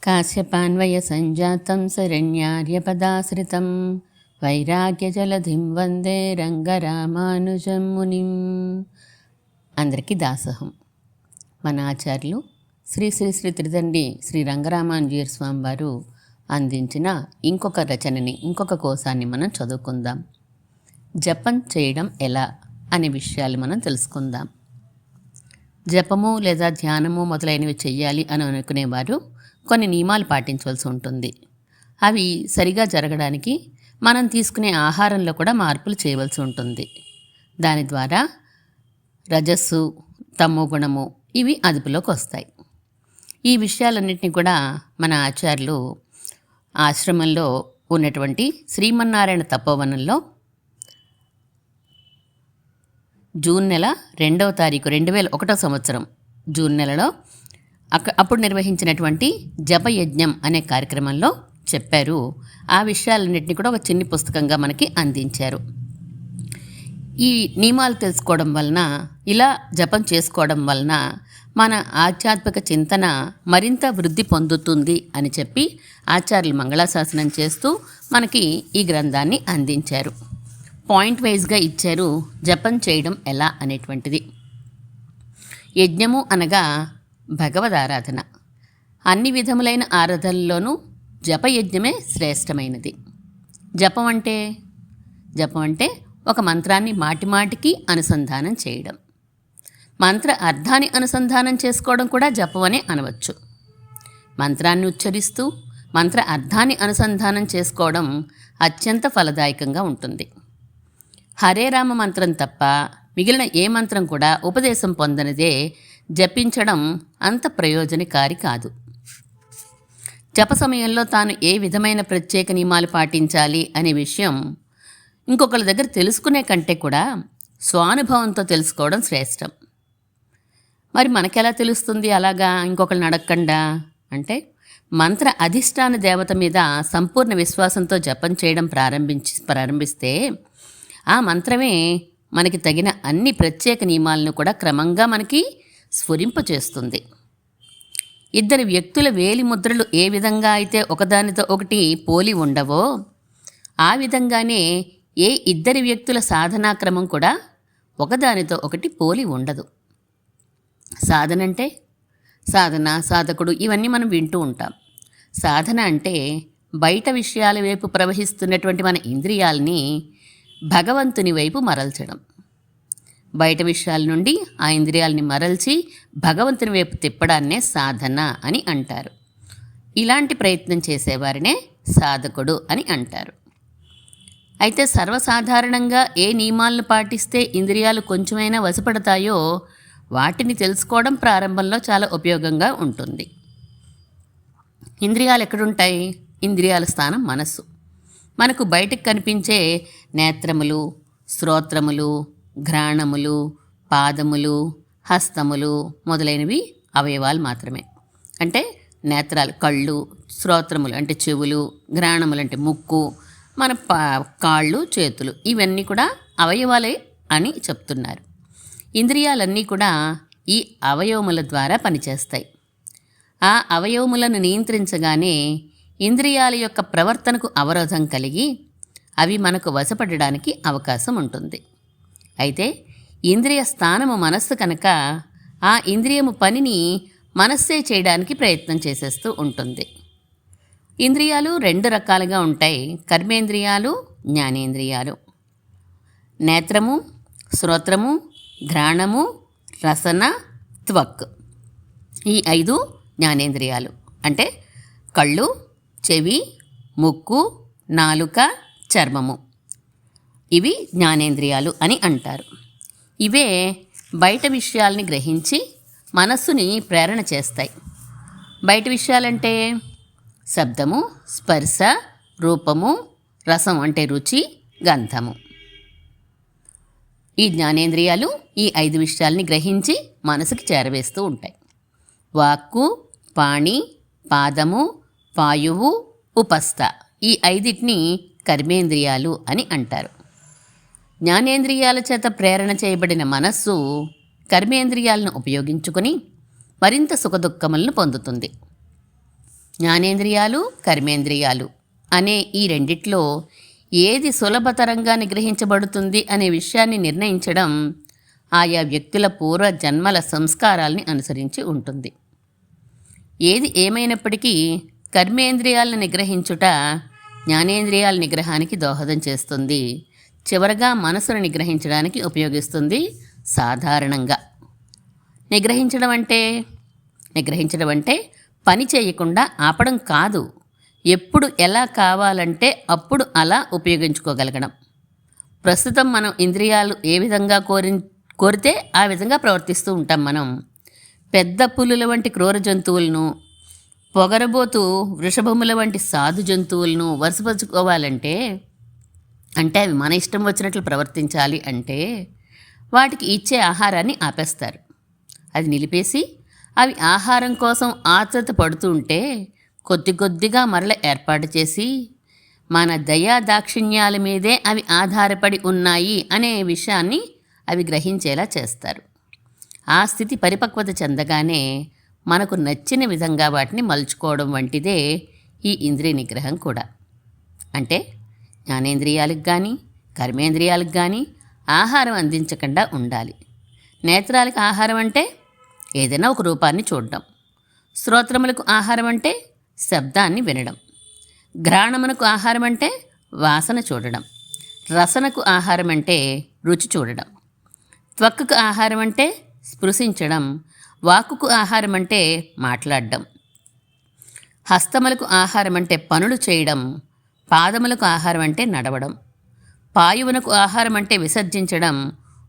కాశ్యపాన్వయసంజాతం శరణ్యార్యపదాశ్రితం వైరాగ్యజలధిం వందే రంగరామానుజం మునిం. అందరికీ దాసోహం. మన ఆచార్యులు శ్రీ శ్రీ శ్రీ త్రిదండి శ్రీ రంగరామానుజీయ స్వామి వారు అందించిన ఇంకొక రచనని, ఇంకొక కోశాన్ని మనం చదువుకుందాం. జపం చేయడం ఎలా అనే విషయాలు మనం తెలుసుకుందాం. జపము లేదా ధ్యానము మొదలైనవి చెయ్యాలి అని అనుకునేవారు కొన్ని నియమాలు పాటించవలసి ఉంటుంది. అవి సరిగా జరగడానికి మనం తీసుకునే ఆహారంలో కూడా మార్పులు చేయవలసి ఉంటుంది. దాని ద్వారా రజస్సు, తమో గుణము ఇవి అదుపులోకి వస్తాయి. ఈ విషయాలన్నింటినీ కూడా మన ఆచార్యులు ఆశ్రమంలో ఉన్నటువంటి శ్రీమన్నారాయణ తపోవనంలో జూన్ నెల 2వ తారీఖు 2001 సంవత్సరం జూన్ నెలలో అప్పుడు నిర్వహించినటువంటి జపయజ్ఞం అనే కార్యక్రమంలో చెప్పారు. ఆ విషయాలన్నింటినీ కూడా ఒక చిన్ని పుస్తకంగా మనకి అందించారు. ఈ నియమాలు తెలుసుకోవడం వలన, ఇలా జపం చేసుకోవడం వలన మన ఆధ్యాత్మిక చింతన మరింత వృద్ధి పొందుతుంది అని చెప్పి ఆచార్యులు మంగళాశాసనం చేస్తూ మనకి ఈ గ్రంథాన్ని అందించారు. పాయింట్ వైజ్గా ఇచ్చారు జపం చేయడం ఎలా అనేటువంటిది. యజ్ఞము అనగా భగవద్ ఆరాధన. అన్ని విధములైన ఆరాధనల్లోనూ జపయజ్ఞమే శ్రేష్టమైనది. జపం అంటే ఒక మంత్రాన్ని మాటిమాటికి అనుసంధానం చేయడం. మంత్ర అర్థాన్ని అనుసంధానం చేసుకోవడం కూడా జపం అనే అనవచ్చు. మంత్రాన్ని ఉచ్చరిస్తూ మంత్ర అర్థాన్ని అనుసంధానం చేసుకోవడం అత్యంత ఫలదాయకంగా ఉంటుంది. హరే రామ మంత్రం తప్ప మిగిలిన ఏ మంత్రం కూడా ఉపదేశం పొందనిదే జపించడం అంత ప్రయోజనకారి కాదు. జప సమయంలో తాను ఏ విధమైన ప్రత్యేక నియమాలు పాటించాలి అనే విషయం ఇంకొకరి దగ్గర తెలుసుకునే కంటే కూడా స్వానుభవంతో తెలుసుకోవడం శ్రేష్టం. మరి మనకెలా తెలుస్తుంది అలాగా ఇంకొకరిని అడగకుండా? అంటే మంత్ర అధిష్టాన దేవత మీద సంపూర్ణ విశ్వాసంతో జపం చేయడం ప్రారంభిస్తే ఆ మంత్రమే మనకి తగిన అన్ని ప్రత్యేక నియమాలను కూడా క్రమంగా మనకి స్ఫురింపచేస్తుంది. ఇద్దరు వ్యక్తుల వేలి ముద్రలు ఏ విధంగా అయితే ఒకదానితో ఒకటి పోలి ఉండవో, ఆ విధంగానే ఏ ఇద్దరి వ్యక్తుల సాధనా క్రమం కూడా ఒకదానితో ఒకటి పోలి ఉండదు. సాధన, సాధకుడు ఇవన్నీ మనం వింటూ ఉంటాం. సాధన అంటే బయట విషయాల వైపు ప్రవహిస్తున్నటువంటి మన ఇంద్రియాలని భగవంతుని వైపు మరల్చడం. బయట విషయాల నుండి ఆ ఇంద్రియాలని మరల్చి భగవంతుని వైపు తిప్పడాన్నే సాధన అని అంటారు. ఇలాంటి ప్రయత్నం చేసేవారినే సాధకుడు అని అంటారు. అయితే సర్వసాధారణంగా ఏ నియమాలను పాటిస్తే ఇంద్రియాలు కొంచెమైనా వశపడతాయో వాటిని తెలుసుకోవడం ప్రారంభంలో చాలా ఉపయోగంగా ఉంటుంది. ఇంద్రియాలు ఎక్కడుంటాయి? ఇంద్రియాల స్థానం మనస్సు. మనకు బయటకు కనిపించే నేత్రములు, శ్రోత్రములు, ఘ్రాణములు, పాదములు, హస్తములు మొదలైనవి అవయవాలు మాత్రమే. అంటే నేత్రాలు కళ్ళు, శ్రోత్రములు అంటే చెవులు, ఘ్రాణములు అంటే ముక్కు, మన కాళ్ళు, చేతులు ఇవన్నీ కూడా అవయవాలే అని చెప్తున్నారు. ఇంద్రియాలన్నీ కూడా ఈ అవయవముల ద్వారా పనిచేస్తాయి. ఆ అవయవములను నియంత్రించగానే ఇంద్రియాల యొక్క ప్రవర్తనకు అవరోధం కలిగి అవి మనకు వశపడడానికి అవకాశం ఉంటుంది. అయితే ఇంద్రియ స్థానము మనస్సు కనుక ఆ ఇంద్రియము పనిని మనస్సే చేయడానికి ప్రయత్నం చేసేస్తూ ఉంటుంది. ఇంద్రియాలు 2 రకాలుగా ఉంటాయి: కర్మేంద్రియాలు, జ్ఞానేంద్రియాలు. నేత్రము, శ్రోత్రము, ఘ్రాణము, రసన, త్వక్ ఈ 5 జ్ఞానేంద్రియాలు. అంటే కళ్ళు, చెవి, ముక్కు, నాలుక, చర్మము ఇవి జ్ఞానేంద్రియాలు అని అంటారు. ఇవే బయట విషయాల్ని గ్రహించి మనస్సుని ప్రేరణ చేస్తాయి. బయట విషయాలంటే శబ్దము, స్పర్శ, రూపము, రసం అంటే రుచి, గంధము. ఈ జ్ఞానేంద్రియాలు ఈ 5 విషయాల్ని గ్రహించి మనసుకి చేరవేస్తూ ఉంటాయి. వాక్కు, పాణి, పాదము, వాయువు, ఉపస్థ ఈ 5టిని కర్మేంద్రియాలు అని అంటారు. జ్ఞానేంద్రియాల చేత ప్రేరణ చేయబడిన మనస్సు కర్మేంద్రియాలను ఉపయోగించుకొని మరింత సుఖదుఖములను పొందుతుంది. జ్ఞానేంద్రియాలు, కర్మేంద్రియాలు అనే ఈ రెండిట్లో ఏది సులభతరంగా నిగ్రహించబడుతుంది అనే విషయాన్ని నిర్ణయించడం ఆయా వ్యక్తుల పూర్వ జన్మల సంస్కారాల్ని అనుసరించి ఉంటుంది. ఏది ఏమైనప్పటికీ కర్మేంద్రియాలను నిగ్రహించుట జ్ఞానేంద్రియాల నిగ్రహానికి దోహదం చేస్తుంది. చివరగా మనసును నిగ్రహించడానికి ఉపయోగిస్తుంది. సాధారణంగా నిగ్రహించడం అంటే పని చేయకుండా ఆపడం కాదు, ఎప్పుడు ఎలా కావాలంటే అప్పుడు అలా ఉపయోగించుకోగలగడం. ప్రస్తుతం మనం ఇంద్రియాలు ఏ విధంగా కోరితే ఆ విధంగా ప్రవర్తిస్తూ ఉంటాం. మనం పెద్ద పులుల వంటి క్రూర జంతువులను, పొగరబోతు వృషభముల వంటి సాధు జంతువులను వరుసపరుచుకోవాలంటే, అంటే అవి మన ఇష్టం వచ్చినట్లు ప్రవర్తించాలి అంటే వాటికి ఇచ్చే ఆహారాన్ని ఆపేస్తారు. అది నిలిపేసి అవి ఆహారం కోసం ఆతృత పడుతూ ఉంటే కొద్ది కొద్దిగా మరల ఏర్పాటు చేసి మన దయా దాక్షిణ్యాల మీదే అవి ఆధారపడి ఉన్నాయి అనే విషయాన్ని అవి గ్రహించేలా చేస్తారు. ఆ స్థితి పరిపక్వత చెందగానే మనకు నచ్చిన విధంగా వాటిని మలుచుకోవడం వంటిదే ఈ ఇంద్రియ నిగ్రహం కూడా. అంటే జ్ఞానేంద్రియాలకు కానీ కర్మేంద్రియాలకు కానీ ఆహారం అందించకుండా ఉండాలి. నేత్రాలకు ఆహారం అంటే ఏదైనా ఒక రూపాన్ని చూడడం, శ్రోత్రములకు ఆహారం అంటే శబ్దాన్ని వినడం, ఘ్రాణమునకు ఆహారం అంటే వాసన చూడడం, రసనకు ఆహారం అంటే రుచి చూడడం, త్వక్కుకు ఆహారం అంటే స్పృశించడం, వాక్కుకు ఆహారం అంటే మాట్లాడడం, హస్తములకు ఆహారం అంటే పనులు చేయడం, పాదములకు ఆహారం అంటే నడవడం, పాయువునకు ఆహారం అంటే విసర్జించడం,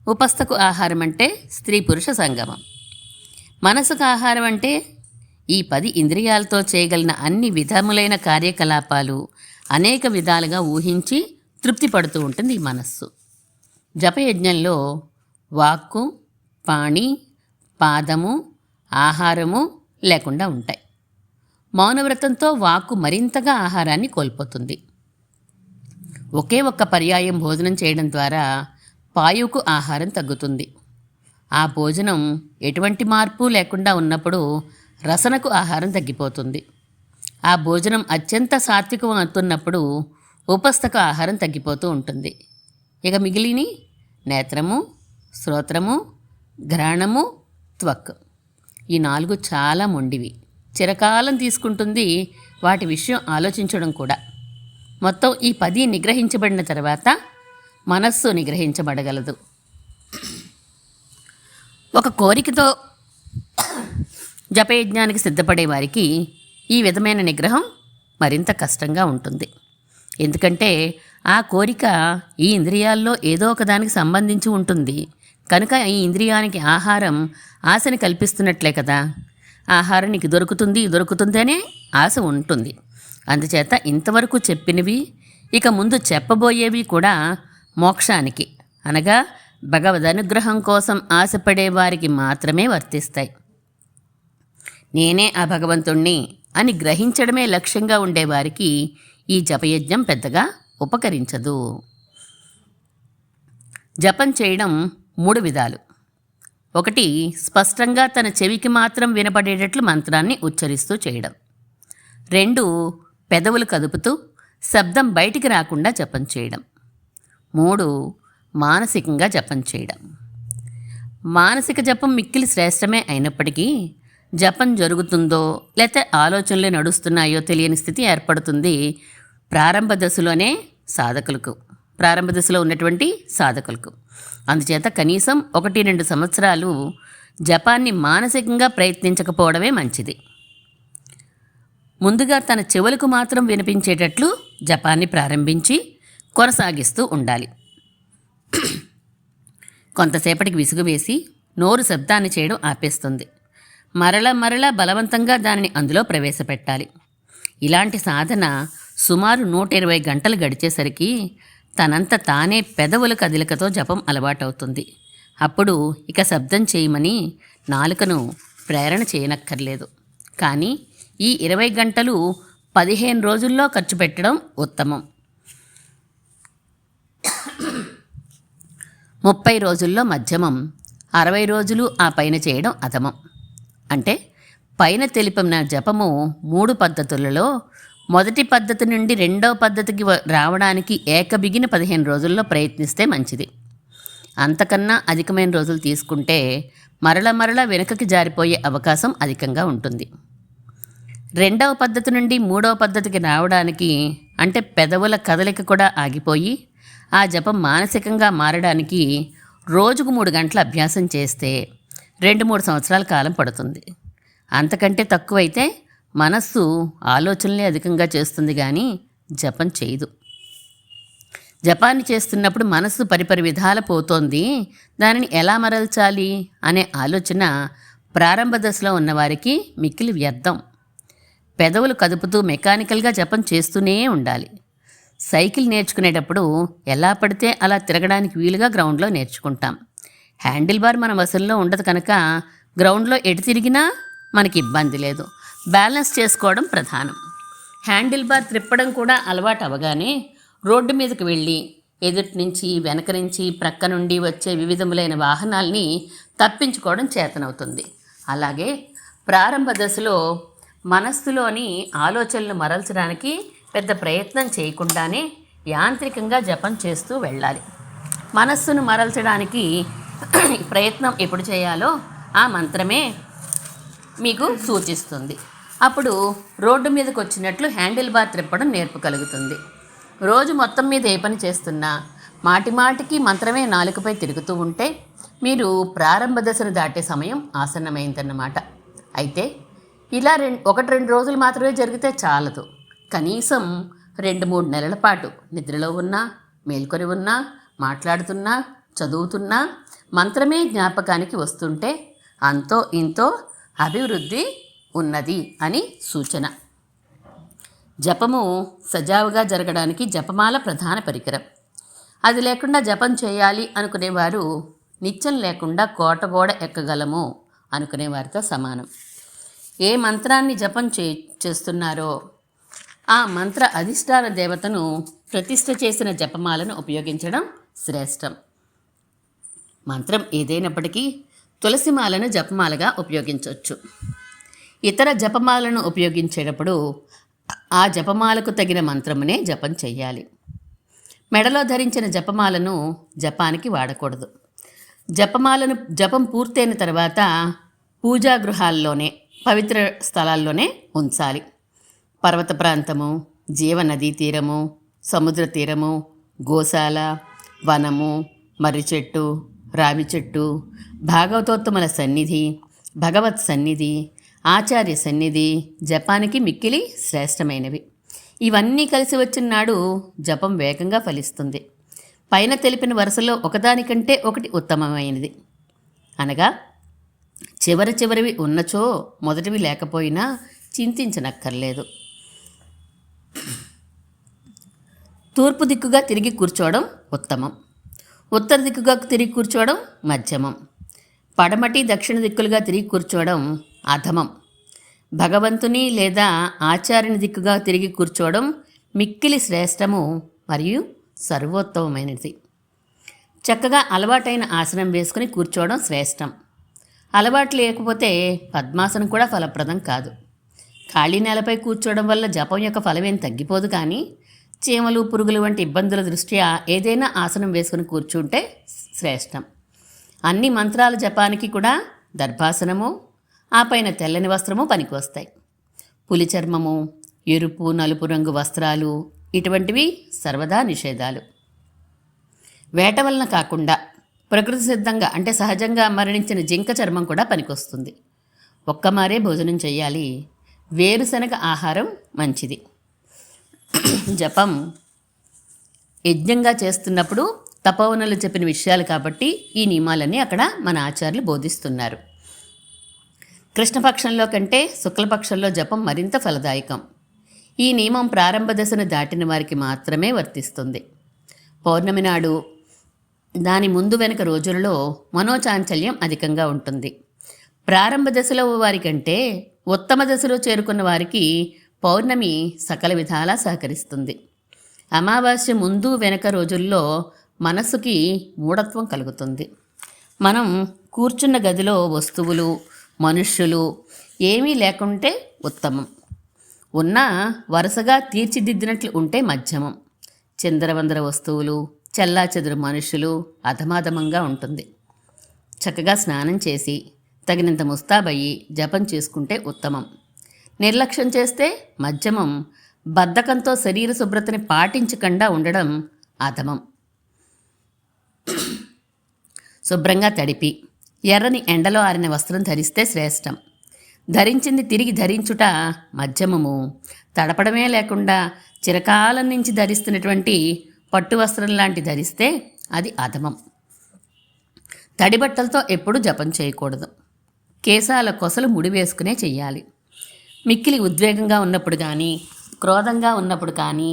ఉపస్థకు ఆహారం అంటే స్త్రీ పురుష సంగమం, మనసుకు ఆహారం అంటే ఈ 10 ఇంద్రియాలతో చేయగలిగిన అన్ని విధములైన కార్యకలాపాలు అనేక విధాలుగా ఊహించి తృప్తి పడుతూ ఉంటుంది ఈ మనస్సు. జపయజ్ఞంలో వాక్కు, పాణి, పాదము, ఆహారము లేకుండా ఉంటాయి. మౌనవ్రతంతో వాక్కు మరింతగా ఆహారాన్ని కోల్పోతుంది. ఒకే ఒక్క పర్యాయం భోజనం చేయడం ద్వారా పాయువుకు ఆహారం తగ్గుతుంది. ఆ భోజనం ఎటువంటి మార్పు లేకుండా ఉన్నప్పుడు రసనకు ఆహారం తగ్గిపోతుంది. ఆ భోజనం అత్యంత సాత్వికం అవుతున్నప్పుడు ఉపస్థకు ఆహారం తగ్గిపోతూ ఉంటుంది. ఇక మిగిలిని నేత్రము, శ్రోత్రము, ఘ్రాణము, త్వక్, ఈ 4 చాలా మొండివి. చిరకాలం తీసుకుంటుంది వాటి విషయం ఆలోచించడం కూడా. మొత్తం ఈ 10 నిగ్రహించబడిన తర్వాత మనస్సు నిగ్రహించబడగలదు. ఒక కోరికతో జపయజ్ఞానికి సిద్ధపడే వారికి ఈ విధమైన నిగ్రహం మరింత కష్టంగా ఉంటుంది. ఎందుకంటే ఆ కోరిక ఈ ఇంద్రియాల్లో ఏదో ఒకదానికి సంబంధించి ఉంటుంది కనుక ఈ ఇంద్రియానికి ఆహారం ఆశని కల్పిస్తున్నట్లే కదా. ఆహారం నీకు దొరుకుతుంది అనే ఆశ ఉంటుంది. అందుచేత ఇంతవరకు చెప్పినవి ఇక ముందు చెప్పబోయేవి కూడా మోక్షానికి అనగా భగవద్ అనుగ్రహం కోసం ఆశపడే వారికి మాత్రమే వర్తిస్తాయి. నేనే ఆ భగవంతుణ్ణి అని గ్రహించడమే లక్ష్యంగా ఉండేవారికి ఈ జపయజ్ఞం పెద్దగా ఉపకరించదు. జపం చేయడం 3 విధాలు. 1 స్పష్టంగా తన చెవికి మాత్రం వినపడేటట్లు మంత్రాన్ని ఉచ్చరిస్తూ చేయడం. 2 పెదవులు కదుపుతూ శబ్దం బయటికి రాకుండా జపం చేయడం. 3 మానసికంగా జపం చేయడం. మానసిక జపం మిక్కిలి శ్రేష్టమే అయినప్పటికీ జపం జరుగుతుందో లేకపోతే ఆలోచనలు నడుస్తున్నాయో తెలియని స్థితి ఏర్పడుతుంది ప్రారంభ దశలో ఉన్నటువంటి సాధకులకు. అందుచేత కనీసం 1-2 సంవత్సరాలు జపాన్ని మానసికంగా ప్రయత్నించకపోవడమే మంచిది. ముందుగా తన చెవులకు మాత్రం వినిపించేటట్లు జపాన్ని ప్రారంభించి కొనసాగిస్తూ ఉండాలి. కొంతసేపటికి విసుగు వేసి నోరు శబ్దాన్ని చేయడం ఆపేస్తుంది. మరల బలవంతంగా దానిని అందులో ప్రవేశపెట్టాలి. ఇలాంటి సాధన సుమారు 120 గంటలు గడిచేసరికి తనంత తానే పెదవుల కదలికతో జపం అలవాటవుతుంది. అప్పుడు ఇక శబ్దం చేయమని నాలుకను ప్రేరణ చేయనక్కర్లేదు. కానీ ఈ 20 గంటలు 15 రోజుల్లో ఖర్చు పెట్టడం ఉత్తమం. 30 రోజుల్లో మధ్యమం, 60 రోజులు ఆ పైన చేయడం అధమం. అంటే పైన తెలిపిన జపము 3 పద్ధతులలో మొదటి పద్ధతి నుండి రెండవ పద్ధతికి రావడానికి ఏకబిగిన 15 రోజుల్లో ప్రయత్నిస్తే మంచిది. అంతకన్నా అధికమైన రోజులు తీసుకుంటే మరల వెనుకకి జారిపోయే అవకాశం అధికంగా ఉంటుంది. రెండవ పద్ధతి నుండి మూడవ పద్ధతికి రావడానికి అంటే పెదవుల కదలిక కూడా ఆగిపోయి ఆ జపం మానసికంగా మారడానికి రోజుకు 3 గంటల అభ్యాసం చేస్తే 2-3 సంవత్సరాల కాలం పడుతుంది. అంతకంటే తక్కువైతే మనస్సు ఆలోచనలే అధికంగా చేస్తుంది కానీ జపం చేయదు. జపాన్ని చేస్తున్నప్పుడు మనస్సు పరిపరి విధాల పోతోంది, దానిని ఎలా మరల్చాలి అనే ఆలోచన ప్రారంభ దశలో ఉన్నవారికి మిక్కిలి వ్యర్థం. పెదవులు కదుపుతూ మెకానికల్గా జపం చేస్తూనే ఉండాలి. సైకిల్ నేర్చుకునేటప్పుడు ఎలా పడితే అలా తిరగడానికి వీలుగా గ్రౌండ్లో నేర్చుకుంటాం. హ్యాండిల్ బార్ మన వశంలో ఉండదు కనుక గ్రౌండ్లో ఎటు తిరిగినా మనకి ఇబ్బంది లేదు. బ్యాలెన్స్ చేసుకోవడం ప్రధానం. హ్యాండిల్ బార్ త్రిప్పడం కూడా అలవాటు అవగానే రోడ్డు మీదకి వెళ్ళి ఎదుటి నుంచి, వెనక నుంచి, ప్రక్క నుండి వచ్చే వివిధములైన వాహనాల్ని తప్పించుకోవడం చేతనవుతుంది. అలాగే ప్రారంభ దశలో మనస్సులోని ఆలోచనలు మరల్చడానికి పెద్ద ప్రయత్నం చేయకుండానే యాంత్రికంగా జపం చేస్తూ వెళ్ళాలి. మనస్సును మరల్చడానికి ప్రయత్నం ఎప్పుడు చేయాలో ఆ మంత్రమే మీకు సూచిస్తుంది. అప్పుడు రోడ్డు మీదకి వచ్చినట్లు హ్యాండిల్ బార్ త్రిప్పడం నేర్పగలుగుతుంది. రోజు మొత్తం మీద ఏ పని చేస్తున్నా మాటిమాటికి మంత్రమే నాలుకపై తిరుగుతూ ఉంటే మీరు ప్రారంభ దశను దాటే సమయం ఆసన్నమైందన్నమాట. అయితే ఇలా 1-2 రోజులు మాత్రమే జరిగితే చాలదు. కనీసం 2-3 నెలల పాటు నిద్రలో ఉన్నా, మేల్కొని ఉన్నా, మాట్లాడుతున్నా, చదువుతున్నా మంత్రమే జ్ఞాపకానికి వస్తుంటే అంతో ఇంతో అభివృద్ధి ఉన్నది అని సూచన. జపము సజావుగా జరగడానికి జపమాల ప్రధాన పరికరం. అది లేకుండా జపం చేయాలి అనుకునేవారు నిత్యం లేకుండా కోటగోడ ఎక్కగలము అనుకునేవారితో సమానం. ఏ మంత్రాన్ని జపం చేస్తున్నారో ఆ మంత్ర అధిష్టాన దేవతను ప్రతిష్ఠ చేసిన జపమాలను ఉపయోగించడం శ్రేష్టం. మంత్రం ఏదైనప్పటికీ తులసిమాలను జపమాలగా ఉపయోగించవచ్చు. ఇతర జపమాలను ఉపయోగించేటప్పుడు ఆ జపమాలకు తగిన మంత్రమునే జపం చెయ్యాలి. మెడలో ధరించిన జపమాలను జపానికి వాడకూడదు. జపం పూర్తయిన తర్వాత పూజా గృహాల్లోనే, పవిత్ర స్థలాల్లోనే ఉంచాలి. పర్వత ప్రాంతము, జీవనదీ తీరము, సముద్ర తీరము, గోశాల, వనము, మర్రి చెట్టు, రావి చెట్టు, భాగవతోత్తముల సన్నిధి, భగవత్ సన్నిధి, ఆచార్య సన్నిధి జపానికి మిక్కిలి శ్రేష్టమైనవి. ఇవన్నీ కలిసి వచ్చిన నాడు జపం వేగంగా ఫలిస్తుంది. పైన తెలిపిన వరుసలో ఒకదానికంటే ఒకటి ఉత్తమమైనది. అనగా చివరివి ఉన్నచో మొదటివి లేకపోయినా చింతించనక్కర్లేదు. తూర్పు దిక్కుగా తిరిగి కూర్చోవడం ఉత్తమం. ఉత్తర దిక్కుగా తిరిగి కూర్చోవడం మధ్యమం. పడమటి దక్షిణ దిక్కులుగా తిరిగి కూర్చోవడం అధమం. భగవంతుని లేదా ఆచార్యుని దిక్కుగా తిరిగి కూర్చోవడం మిక్కిలి శ్రేష్టము మరియు సర్వోత్తమమైనది. చక్కగా అలవాటైన ఆసనం వేసుకుని కూర్చోవడం శ్రేష్టం. అలవాటు లేకపోతే పద్మాసనం కూడా ఫలప్రదం కాదు. ఖాళీ నేలపై కూర్చోవడం వల్ల జపం యొక్క ఫలమేం తగ్గిపోదు, కానీ చీమలు, పురుగులు వంటి ఇబ్బందుల దృష్ట్యా ఏదైనా ఆసనం వేసుకుని కూర్చుంటే శ్రేష్టం. అన్ని మంత్రాల జపానికి కూడా దర్భాసనము, ఆ పైన తెల్లని వస్త్రము పనికొస్తాయి. పులి చర్మము, ఎరుపు, నలుపు రంగు వస్త్రాలు ఇటువంటివి సర్వదా నిషేధాలు. వేట వలన కాకుండా ప్రకృతి సిద్ధంగా అంటే సహజంగా మరణించిన జింక చర్మం కూడా పనికొస్తుంది. ఒక్కమారే భోజనం చేయాలి. వేరుశనగ ఆహారం మంచిది. జపం యజ్ఞంగా చేస్తున్నప్పుడు తపోవనులు చెప్పిన విషయాలు కాబట్టి ఈ నియమాలన్నీ అక్కడ మన ఆచార్యులు బోధిస్తున్నారు. కృష్ణపక్షంలో కంటే శుక్లపక్షంలో జపం మరింత ఫలదాయకం. ఈ నియమం ప్రారంభ దశను దాటిన వారికి మాత్రమే వర్తిస్తుంది. పౌర్ణమి నాడు, దాని ముందు వెనుక రోజులలో మనోచాంచల్యం అధికంగా ఉంటుంది. ప్రారంభ దశలో వారికంటే ఉత్తమ దశలో చేరుకున్న వారికి పౌర్ణమి సకల విధాలా సహకరిస్తుంది. అమావాస్య ముందు వెనక రోజుల్లో మనస్సుకి మూఢత్వం కలుగుతుంది. మనం కూర్చున్న గదిలో వస్తువులు, మనుష్యులు ఏమీ లేకుంటే ఉత్తమం. ఉన్నా వరుసగా తీర్చిదిద్దినట్లు ఉంటే మధ్యమం. చిందరవందర వస్తువులు, చెల్లాచెదురు మనుషులు అధమాధమంగా ఉంటుంది. చక్కగా స్నానం చేసి తగినంత ముస్తాబయ్యి జపం చేసుకుంటే ఉత్తమం. నిర్లక్ష్యం చేస్తే మధ్యమం. బద్ధకంతో శరీర శుభ్రతని పాటించకుండా ఉండడం అధమం. శుభ్రంగా తడిపి ఎర్రని ఎండలో ఆరిన వస్త్రం ధరిస్తే శ్రేష్టం. ధరించింది తిరిగి ధరించుట మధ్యమము. తడపడమే లేకుండా చిరకాలం నుంచి ధరిస్తున్నటువంటి పట్టు వస్త్రం లాంటి ధరిస్తే అది అధమం. తడిబట్టలతో ఎప్పుడూ జపం చేయకూడదు. కేశాల కొసలు ముడి వేసుకునే చెయ్యాలి. మిక్కిలి ఉద్వేగంగా ఉన్నప్పుడు కానీ క్రోధంగా ఉన్నప్పుడు కానీ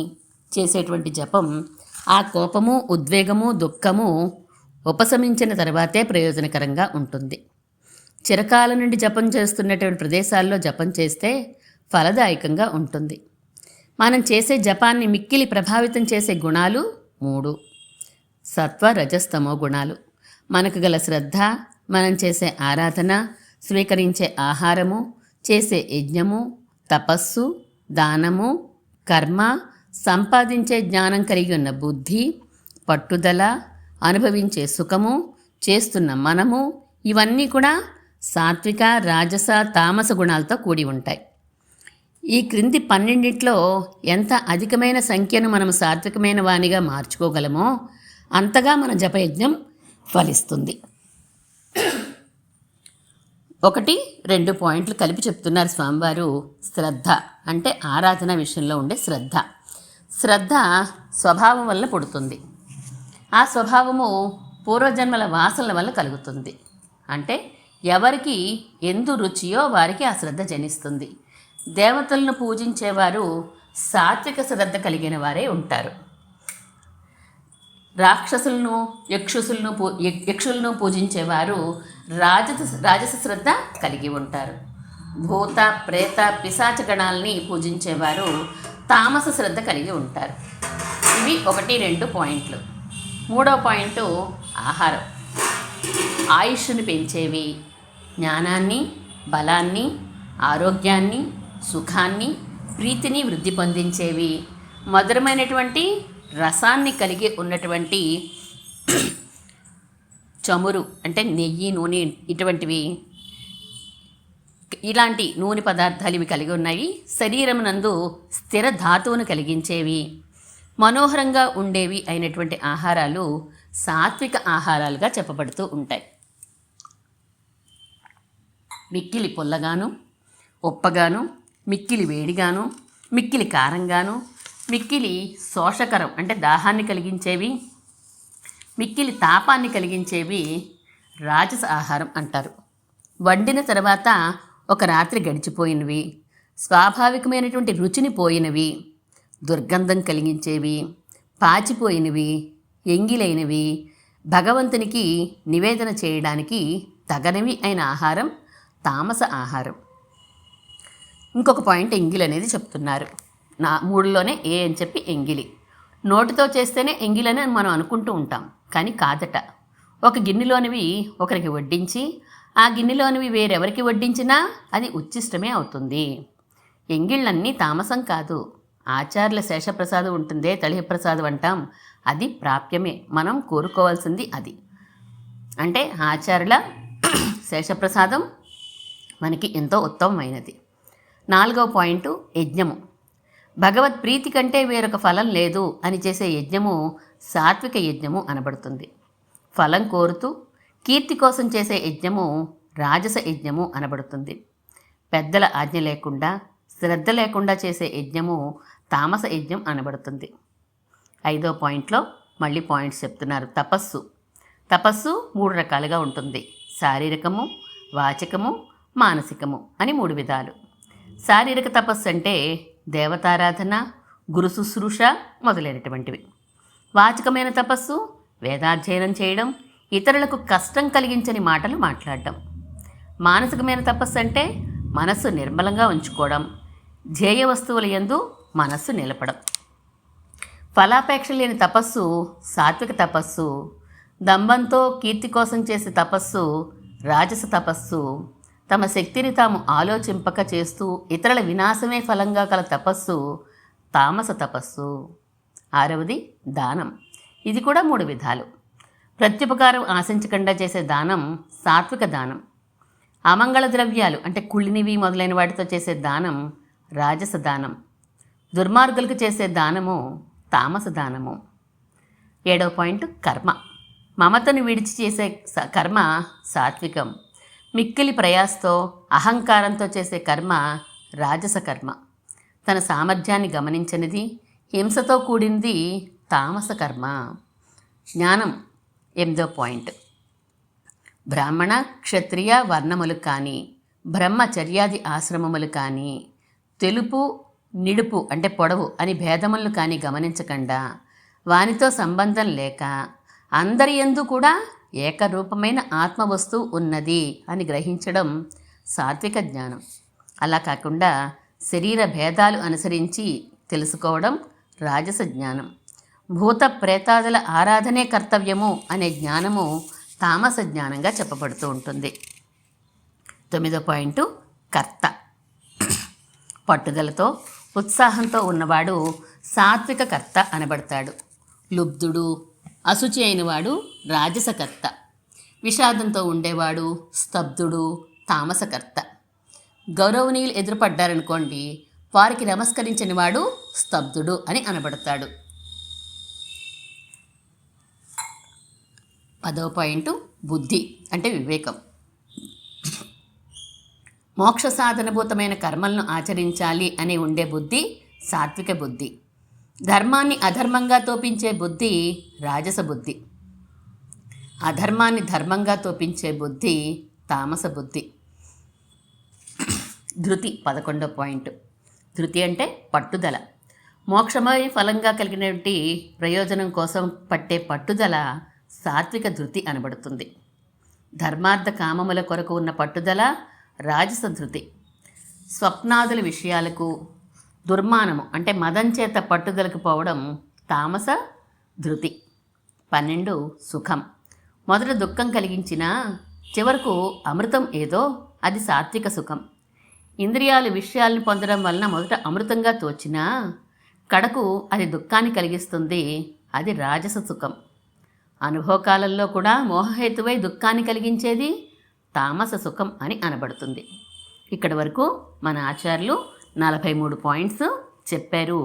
చేసేటువంటి జపం ఆ కోపము, ఉద్వేగము, దుఃఖము ఉపశమించిన తర్వాతే ప్రయోజనకరంగా ఉంటుంది. చిరకాల నుండి జపం చేస్తున్నటువంటి ప్రదేశాల్లో జపం చేస్తే ఫలదాయకంగా ఉంటుంది. మనం చేసే జపాన్ని మిక్కిలి ప్రభావితం చేసే గుణాలు 3: సత్వ, రజస్తమో గుణాలు. మనకు గల శ్రద్ధ, మనం చేసే ఆరాధన, స్వీకరించే ఆహారము, చేసే యజ్ఞము, తపస్సు, దానము, కర్మ, సంపాదించే జ్ఞానం కలిగి ఉన్న బుద్ధి, పట్టుదల, అనుభవించే సుఖము, చేస్తున్న మనము, ఇవన్నీ కూడా సాత్విక, రాజస, తామస గుణాలతో కూడి ఉంటాయి. ఈ క్రింది 12లో ఎంత అధికమైన సంఖ్యను మనం సాత్వికమైన వానిగా మార్చుకోగలమో అంతగా మన జపయజ్ఞం ఫలిస్తుంది. 1-2 పాయింట్లు కలిపి చెప్తున్నారు స్వామివారు. శ్రద్ధ అంటే ఆరాధన విషయంలో ఉండే శ్రద్ధ. శ్రద్ధ స్వభావం వల్ల పుడుతుంది. ఆ స్వభావము పూర్వజన్మల వాసనల వల్ల కలుగుతుంది. అంటే ఎవరికి ఎందు రుచియో వారికి ఆ శ్రద్ధ జనిస్తుంది. దేవతలను పూజించేవారు సాత్విక శ్రద్ధ కలిగిన వారే ఉంటారు. రాక్షసులను, యక్షులను పూజించేవారు రాజస శ్రద్ధ కలిగి ఉంటారు. భూత, ప్రేత, పిశాచ గణాలని పూజించేవారు తామస శ్రద్ధ కలిగి ఉంటారు. ఇవి 1-2 పాయింట్లు. 3వ పాయింట్ ఆహారం. ఆయుష్ను పెంచేవి, జ్ఞానాన్ని, బలాన్ని, ఆరోగ్యాన్ని, సుఖాన్ని, ప్రీతిని వృద్ధి పొందించేవి, మధురమైనటువంటి రసాన్ని కలిగి ఉన్నటువంటి చమురు అంటే నెయ్యి, నూనె, ఇటువంటివి, ఇలాంటి నూనె పదార్థాలు ఇవి కలిగి ఉన్నాయి. శరీరం నందు స్థిర ధాతువును కలిగించేవి, మనోహరంగా ఉండేవి అయినటువంటి ఆహారాలు సాత్విక ఆహారాలుగా చెప్పబడుతూ ఉంటాయి. మిక్కిలి పుల్లగాను, ఉప్పగాను, మిక్కిలి వేడిగాను, మిక్కిలి కారంగాను, మిక్కిలి శోషకరం అంటే దాహాన్ని కలిగించేవి, మిక్కిలి తాపాన్ని కలిగించేవి రాజస ఆహారం అంటారు. వండిన తర్వాత ఒక రాత్రి గడిచిపోయినవి, స్వాభావికమైనటువంటి రుచిని పోయినవి, దుర్గంధం కలిగించేవి, పాచిపోయినవి, ఎంగిలైనవి, భగవంతునికి నివేదన చేయడానికి తగనివి అయిన ఆహారం తామస ఆహారం. ఇంకొక పాయింట్ ఎంగిలి అనేది చెప్తున్నారు. 3లోనే ఏ అని చెప్పి ఎంగిలి. నోటితో చేస్తేనే ఎంగిలని మనం అనుకుంటూ ఉంటాం, కానీ కాదట. ఒక గిన్నెలోనివి ఒకరికి వడ్డించి ఆ గిన్నెలోనివి వేరెవరికి వడ్డించినా అది ఉచ్చిష్టమే అవుతుంది. ఎంగిళ్ళన్నీ తామసం కాదు. ఆచార్యుల శేషప్రసాదం ఉంటుందే, తళిహప్రసాదం అంటాం, అది ప్రాప్యమే. మనం కోరుకోవాల్సింది అది. అంటే ఆచార్యుల శేషప్రసాదం మనకి ఎంతో ఉత్తమమైనది. 4వ పాయింట్ యజ్ఞము. భగవత్ ప్రీతి కంటే వేరొక ఫలం లేదు అని చేసే యజ్ఞము సాత్విక యజ్ఞము అనబడుతుంది. ఫలం కోరుతూ కీర్తి కోసం చేసే యజ్ఞము రాజస యజ్ఞము అనబడుతుంది. పెద్దల ఆజ్ఞ లేకుండా, శ్రద్ధ లేకుండా చేసే యజ్ఞము తామస యజ్ఞం అనబడుతుంది. 5వ పాయింట్లో మళ్ళీ పాయింట్స్ చెప్తున్నారు. తపస్సు. తపస్సు 3 రకాలుగా ఉంటుంది. శారీరకము, వాచకము, మానసికము అని 3 విధాలు. శారీరక తపస్సు అంటే దేవతారాధన, గురు శుశ్రూష మొదలైనటువంటివి. వాచకమైన తపస్సు వేదాధ్యయనం చేయడం, ఇతరులకు కష్టం కలిగించని మాటలు మాట్లాడడం. మానసికమైన తపస్సు అంటే మనస్సు నిర్మలంగా ఉంచుకోవడం, ధ్యేయ వస్తువుల యందు మనస్సు నిలపడం. ఫలాపేక్ష లేని తపస్సు సాత్విక తపస్సు. దంభంతో కీర్తి కోసం చేసే తపస్సు రాజస తపస్సు. తమ శక్తిని తాము ఆలోచింపక చేస్తూ ఇతరుల వినాశమే ఫలంగా కల తపస్సు తామస తపస్సు. 6వది దానం. ఇది కూడా 3 విధాలు. ప్రత్యుపకారం ఆశించకుండా చేసే దానం సాత్విక దానం. అమంగళ ద్రవ్యాలు అంటే కుళ్ళినివి మొదలైన వాటితో చేసే దానం రాజస దానం. దుర్మార్గులకు చేసే దానము తామస దానము. 7వ పాయింట్ కర్మ. మమతను విడిచి చేసే కర్మ సాత్వికం. మిక్కిలి ప్రయాసతో అహంకారంతో చేసే కర్మ రాజస కర్మ. తన సామర్థ్యాన్ని గమనించనిది హింసతో కూడింది తామస కర్మ. జ్ఞానం. 8వ పాయింట్. బ్రాహ్మణ క్షత్రియ వర్ణములు కానీ బ్రహ్మచర్యాది ఆశ్రమములు కానీ తెలుపు నిడుపు అంటే పొడవు అని భేదములను కానీ గమనించకుండా వానితో సంబంధం లేక అందరి యందు కూడా ఏకరూపమైన ఆత్మవస్తువు ఉన్నది అని గ్రహించడం సాత్విక జ్ఞానం. అలా కాకుండా శరీర భేదాలు అనుసరించి తెలుసుకోవడం రాజస జ్ఞానం. భూత ప్రేతాదుల ఆరాధనే కర్తవ్యము అనే జ్ఞానము తామస జ్ఞానంగా చెప్పబడుతూ ఉంటుంది. 9వ పాయింట్ కర్త. పట్టుదలతో ఉత్సాహంతో ఉన్నవాడు సాత్విక కర్త అనబడతాడు. లుబ్ధుడు అశుచి అయినవాడు రాజసకర్త. విషాదంతో ఉండేవాడు స్తబ్దుడు తామసకర్త. గౌరవనీయులు ఎదురుపడ్డారనుకోండి, వారికి నమస్కరించిన వాడు స్తబ్దుడు అని అనబడతాడు. 10వ పాయింట్ బుద్ధి అంటే వివేకం. మోక్ష సాధనభూతమైన కర్మలను ఆచరించాలి అని ఉండే బుద్ధి సాత్విక బుద్ధి. ధర్మాన్ని అధర్మంగా తోపించే బుద్ధి రాజస బుద్ధి. అధర్మాన్ని ధర్మంగా తోపించే బుద్ధి తామస బుద్ధి. ధృతి 11వ పాయింట్. ధృతి అంటే పట్టుదల. మోక్షమై ఫలంగా కలిగినటువంటి ప్రయోజనం కోసం పట్టే పట్టుదల సాత్విక ధృతి అనబడుతుంది. ధర్మార్థ కామముల కొరకు ఉన్న పట్టుదల రాజస ధృతి. స్వప్నాదుల విషయాలకు దుర్మానము అంటే మదం చేత పట్టుదలకు పోవడం తామస ధృతి. 12 సుఖం. మొదట దుఃఖం కలిగించినా చివరకు అమృతం ఏదో అది సాత్విక సుఖం. ఇంద్రియాలు విషయాలను పొందడం వలన మొదట అమృతంగా తోచినా కడకు అది దుఃఖాన్ని కలిగిస్తుంది, అది రాజస సుఖం. అనుభవకాలంలో కూడా మోహహేతువై దుఃఖాన్ని కలిగించేది తామస సుఖం అని అనబడుతుంది. ఇక్కడి వరకు మన ఆచార్యులు 43 పాయింట్స్ చెప్పారు.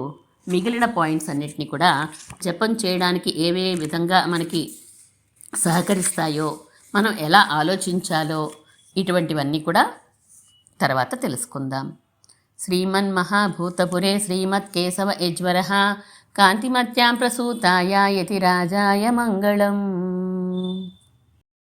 మిగిలిన పాయింట్స్ అన్నిటినీ కూడా జపం చేయడానికి ఏవే విధంగా మనకి సహకరిస్తాయో, మనం ఎలా ఆలోచించాలో ఇటువంటివన్నీ కూడా తర్వాత తెలుసుకుందాం. శ్రీమన్మహాభూతపురే శ్రీమత్కేశవ యజ్వరః కాంతిమత్యాం ప్రసూతాయ యతిరాజాయ మంగళం.